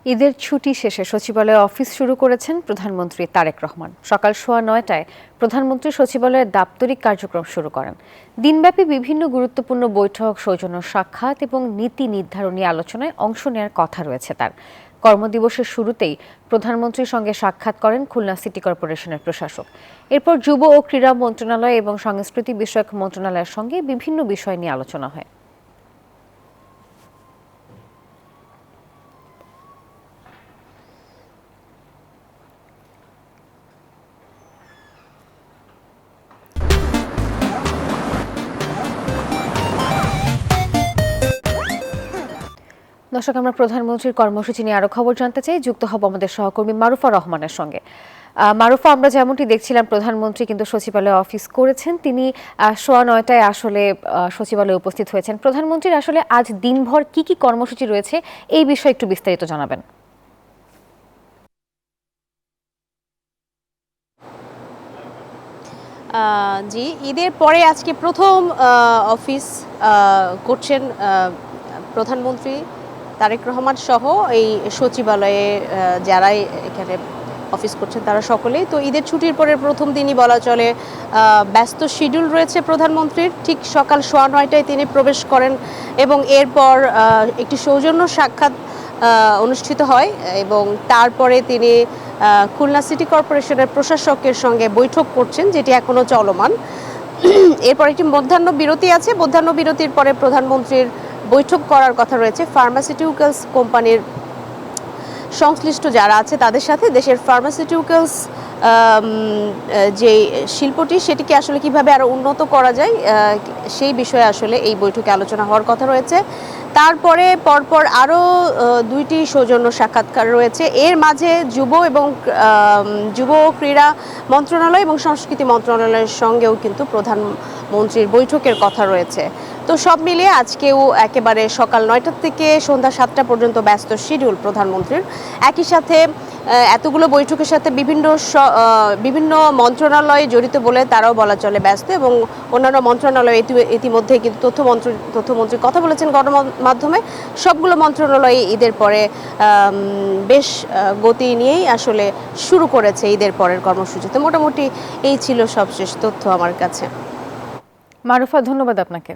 ঈদের ছুটি শেষে সচিবালয়ে অফিস শুরু করেছেন প্রধানমন্ত্রী তারেক রহমান। সকাল 9:15টায় প্রধানমন্ত্রী সচিবালয়ের দাপ্তরিক কার্যক্রম শুরু করেন। দিনব্যাপী বিভিন্ন গুরুত্বপূর্ণ বৈঠক, সৌজন্য সাক্ষাৎ এবং নীতি নির্ধারণী আলোচনায় অংশ নেওয়ার কথা রয়েছে তার। কর্মদিবসের শুরুতেই প্রধানমন্ত্রীর সঙ্গে সাক্ষাৎ করেন খুলনা সিটি কর্পোরেশনের প্রশাসক। এরপর যুব ও ক্রীড়া মন্ত্রণালয় এবং সংস্কৃতি বিষয়ক মন্ত্রণালয়ের সঙ্গে বিভিন্ন বিষয় নিয়ে আলোচনা হয়। দর্শক, আমরা প্রধানমন্ত্রীর কর্মসূচি নিয়ে আরো খবর জানতে চাই। যুক্ত হব আমাদের সহকর্মী মারুফা রহমানের সঙ্গে। মারুফা, আমরা যেমনটি দেখছিলাম প্রধানমন্ত্রী কিন্তু সচিবালয়ে অফিস করেছেন। তিনি 9:15টায় আসলে সচিবালয়ে উপস্থিত হয়েছেন। প্রধানমন্ত্রীর আসলে আজ দিনভর কি কি কর্মসূচি রয়েছে এই বিষয়ে একটু বিস্তারিত জানাবেন। জি, ঈদের পরে আজকে প্রথম অফিস করছেন প্রধানমন্ত্রী তারেক রহমান সহ এই সচিবালয়ে যারাই এখানে অফিস করছেন তারা সকলেই। তো ঈদের ছুটির পরের প্রথম দিনই বলা চলে ব্যস্ত শিডিউল রয়েছে প্রধানমন্ত্রীর। ঠিক সকাল 9:15টায় তিনি প্রবেশ করেন এবং এরপর একটি সৌজন্য সাক্ষাৎ অনুষ্ঠিত হয় এবং তারপরে তিনি খুলনা সিটি কর্পোরেশনের প্রশাসকের সঙ্গে বৈঠক করছেন, যেটি এখনও চলমান। এরপর একটি মধ্যাহ্ন বিরতি আছে। মধ্যাহ্ন বিরতির পরে প্রধানমন্ত্রীর বৈঠক করার কথা রয়েছে ফার্মাসিউটিক্যালস কোম্পানির সংশ্লিষ্ট যারা আছে তাদের সাথে। দেশের ফার্মাসিউটিক্যালস যে শিল্পটি সেটিকে আসলে কিভাবে আরও উন্নত করা যায় সেই বিষয়ে আসলে এই বৈঠকে আলোচনা হওয়ার কথা রয়েছে। তারপরে পরপর আরও 2টি সৌজন্য সাক্ষাৎকার রয়েছে। এর মাঝে যুব ক্রীড়া মন্ত্রণালয় এবং সংস্কৃতি মন্ত্রণালয়ের সঙ্গেও কিন্তু প্রধানমন্ত্রীর বৈঠকের কথা রয়েছে। তো সব মিলিয়ে আজকেও একেবারে সকাল 9টা থেকে সন্ধ্যা 7টা পর্যন্ত ব্যস্ত শিডিউল প্রধানমন্ত্রীর। একই সাথে এতগুলো বৈঠকের সাথে বিভিন্ন মন্ত্রণালয় জড়িত বলে তারাও বলা চলে ব্যস্ত, এবং অন্যান্য মন্ত্রণালয় ইতিমধ্যে কিন্তু তথ্যমন্ত্রী কথা বলেছেন গণমাধ্যমে। সবগুলো মন্ত্রণালয় ঈদের পরে বেশ গতি নিয়েই আসলে শুরু করেছে ঈদের পরের কর্মসূচিতে। মোটামুটি এই ছিল সবশেষ তথ্য আমার কাছে। মারুফা, ধন্যবাদ আপনাকে।